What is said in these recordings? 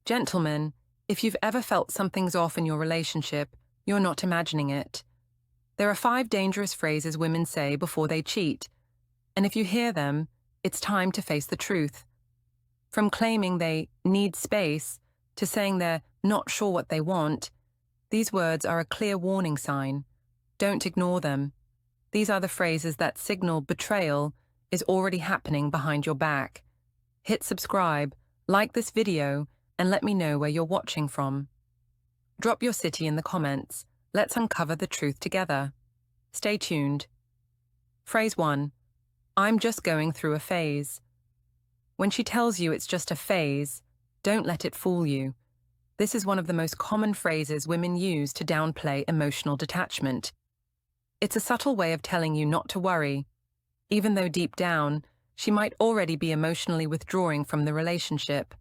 Gentlemen, if you've ever felt something's off in your relationship, you're not imagining it. There are 5 dangerous phrases women say before they cheat, and if you hear them, it's time to face the truth. From claiming they need space to saying they're not sure what they want, these words are a clear warning sign. Don't ignore them. These are the phrases that signal betrayal is already happening behind your back. Hit subscribe, like this video, and let me know where you're watching from. Drop your city in the comments. Let's uncover the truth together. Stay tuned. Phrase 1. I'm just going through a phase. When she tells you it's just a phase, don't let it fool you. This is one of the most common phrases women use to downplay emotional detachment. It's a subtle way of telling you not to worry, even though deep down, she might already be emotionally withdrawing from the relationship.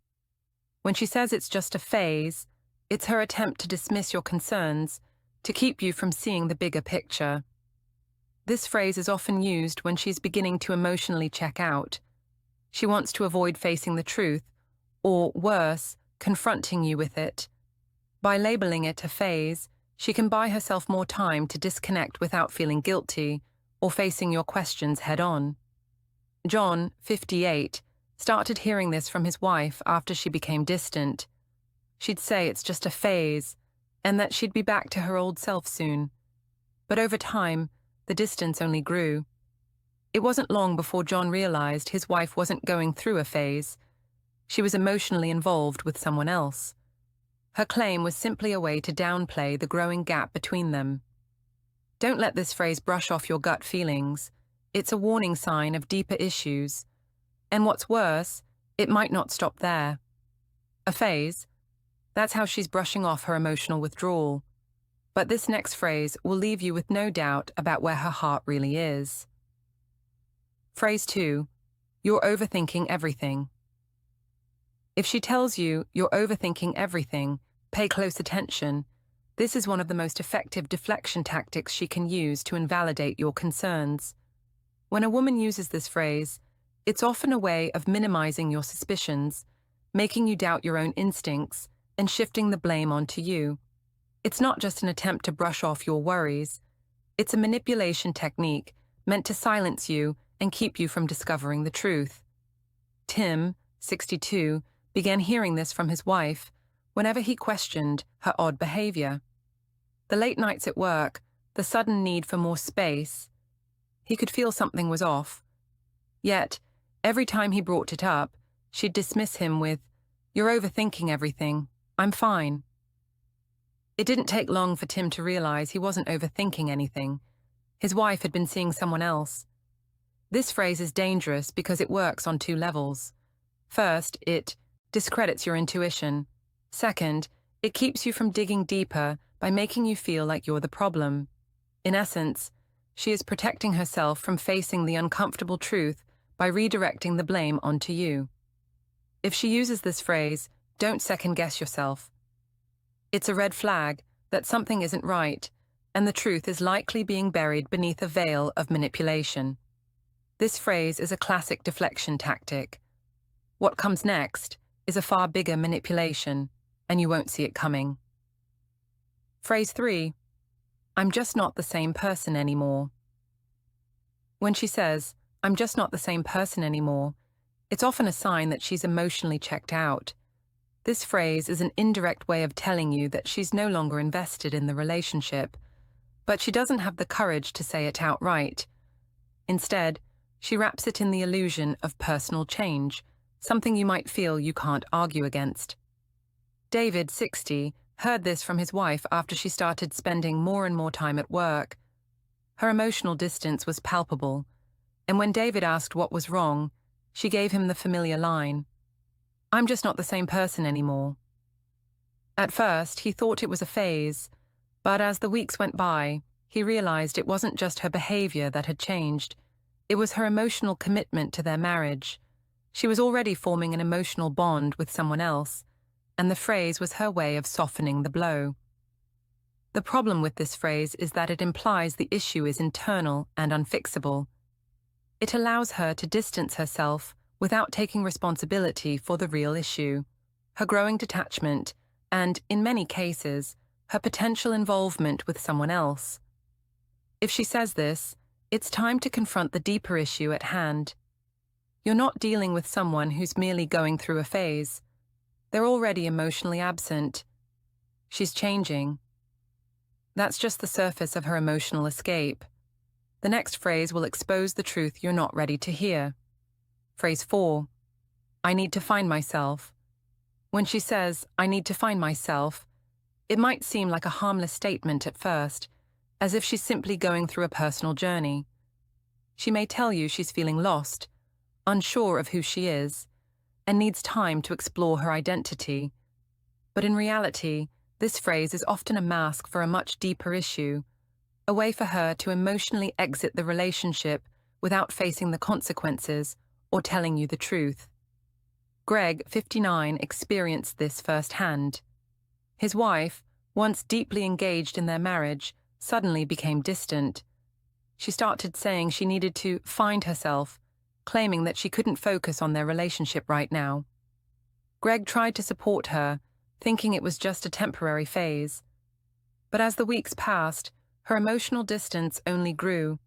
When she says it's just a phase, it's her attempt to dismiss your concerns, to keep you from seeing the bigger picture. This phrase is often used when she's beginning to emotionally check out. She wants to avoid facing the truth, or worse, confronting you with it. By labeling it a phase, she can buy herself more time to disconnect without feeling guilty or facing your questions head-on. John, 58, started hearing this from his wife after she became distant. She'd say it's just a phase, and that she'd be back to her old self soon. But over time, the distance only grew. It wasn't long before John realized his wife wasn't going through a phase. She was emotionally involved with someone else. Her claim was simply a way to downplay the growing gap between them. Don't let this phrase brush off your gut feelings. It's a warning sign of deeper issues. And what's worse, it might not stop there. A phase? That's how she's brushing off her emotional withdrawal. But this next phrase will leave you with no doubt about where her heart really is. Phrase 2. You're overthinking everything. If she tells you you're overthinking everything, pay close attention. This is one of the most effective deflection tactics she can use to invalidate your concerns. When a woman uses this phrase, it's often a way of minimizing your suspicions, making you doubt your own instincts, and shifting the blame onto you. It's not just an attempt to brush off your worries. It's a manipulation technique meant to silence you and keep you from discovering the truth. Tim, 62, began hearing this from his wife whenever he questioned her odd behavior. The late nights at work, the sudden need for more space. He could feel something was off. Yet, every time he brought it up, she'd dismiss him with, "You're overthinking everything. I'm fine." It didn't take long for Tim to realize he wasn't overthinking anything. His wife had been seeing someone else. This phrase is dangerous because it works on 2 levels. First, it discredits your intuition. Second, it keeps you from digging deeper by making you feel like you're the problem. In essence, she is protecting herself from facing the uncomfortable truth by redirecting the blame onto you. If she uses this phrase, don't second-guess yourself. It's a red flag that something isn't right, and the truth is likely being buried beneath a veil of manipulation. This phrase is a classic deflection tactic. What comes next is a far bigger manipulation, and you won't see it coming. Phrase 3. I'm just not the same person anymore. When she says, "I'm just not the same person anymore," it's often a sign that she's emotionally checked out. This phrase is an indirect way of telling you that she's no longer invested in the relationship, but she doesn't have the courage to say it outright. Instead, she wraps it in the illusion of personal change, something you might feel you can't argue against. David, 60, heard this from his wife after she started spending more and more time at work. Her emotional distance was palpable, and when David asked what was wrong, she gave him the familiar line, "I'm just not the same person anymore." At first, he thought it was a phase, but as the weeks went by, he realized it wasn't just her behavior that had changed. It was her emotional commitment to their marriage. She was already forming an emotional bond with someone else, and the phrase was her way of softening the blow. The problem with this phrase is that it implies the issue is internal and unfixable. It allows her to distance herself without taking responsibility for the real issue, her growing detachment, and, in many cases, her potential involvement with someone else. If she says this, it's time to confront the deeper issue at hand. You're not dealing with someone who's merely going through a phase. They're already emotionally absent. She's changing. That's just the surface of her emotional escape. The next phrase will expose the truth you're not ready to hear. Phrase 4. I need to find myself. When she says, I need to find myself, it might seem like a harmless statement at first, as if she's simply going through a personal journey. She may tell you she's feeling lost, unsure of who she is, and needs time to explore her identity. But in reality, this phrase is often a mask for a much deeper issue, a way for her to emotionally exit the relationship without facing the consequences or telling you the truth. Greg, 59, experienced this firsthand. His wife, once deeply engaged in their marriage, suddenly became distant. She started saying she needed to find herself, claiming that she couldn't focus on their relationship right now. Greg tried to support her, thinking it was just a temporary phase. But as the weeks passed, her emotional distance only grew.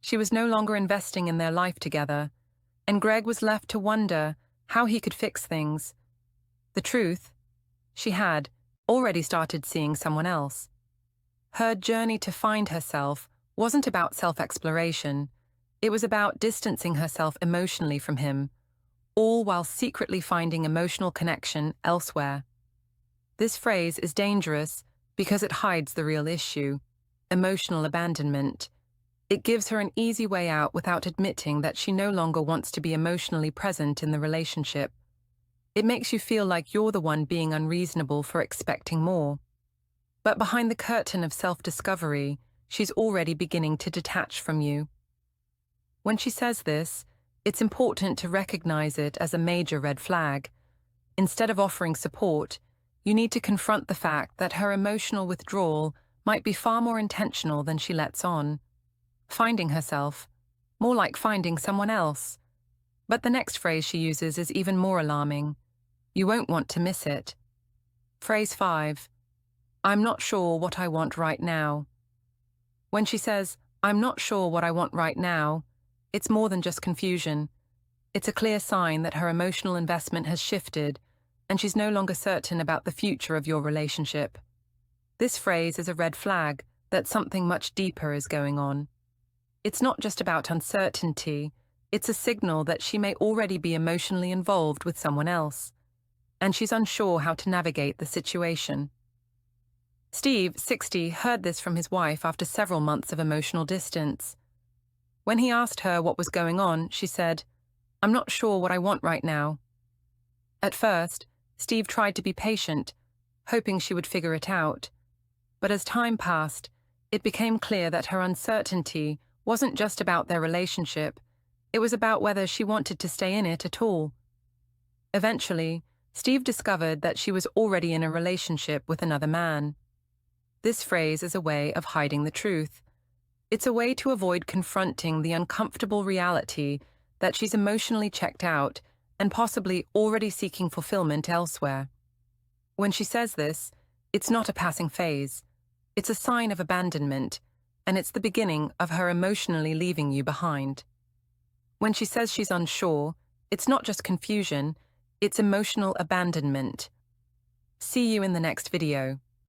She was no longer investing in their life together, and Greg was left to wonder how he could fix things. The truth? She had already started seeing someone else. Her journey to find herself wasn't about self-exploration. It was about distancing herself emotionally from him, all while secretly finding emotional connection elsewhere. This phrase is dangerous because it hides the real issue: emotional abandonment. It gives her an easy way out without admitting that she no longer wants to be emotionally present in the relationship. It makes you feel like you're the one being unreasonable for expecting more. But behind the curtain of self-discovery, she's already beginning to detach from you. When she says this, it's important to recognize it as a major red flag. Instead of offering support, you need to confront the fact that her emotional withdrawal might be far more intentional than she lets on. Finding herself, more like finding someone else. But the next phrase she uses is even more alarming. You won't want to miss it. Phrase 5. I'm not sure what I want right now. When she says, I'm not sure what I want right now, it's more than just confusion. It's a clear sign that her emotional investment has shifted, and she's no longer certain about the future of your relationship. This phrase is a red flag that something much deeper is going on. It's not just about uncertainty, it's a signal that she may already be emotionally involved with someone else, and she's unsure how to navigate the situation. Steve, 60, heard this from his wife after several months of emotional distance. When he asked her what was going on, she said, I'm not sure what I want right now. At first, Steve tried to be patient, hoping she would figure it out. But as time passed, it became clear that her uncertainty wasn't just about their relationship, it was about whether she wanted to stay in it at all. Eventually, Steve discovered that she was already in a relationship with another man. This phrase is a way of hiding the truth. It's a way to avoid confronting the uncomfortable reality that she's emotionally checked out and possibly already seeking fulfillment elsewhere. When she says this, it's not a passing phase. It's a sign of abandonment, and it's the beginning of her emotionally leaving you behind. When she says she's unsure, it's not just confusion, it's emotional abandonment. See you in the next video.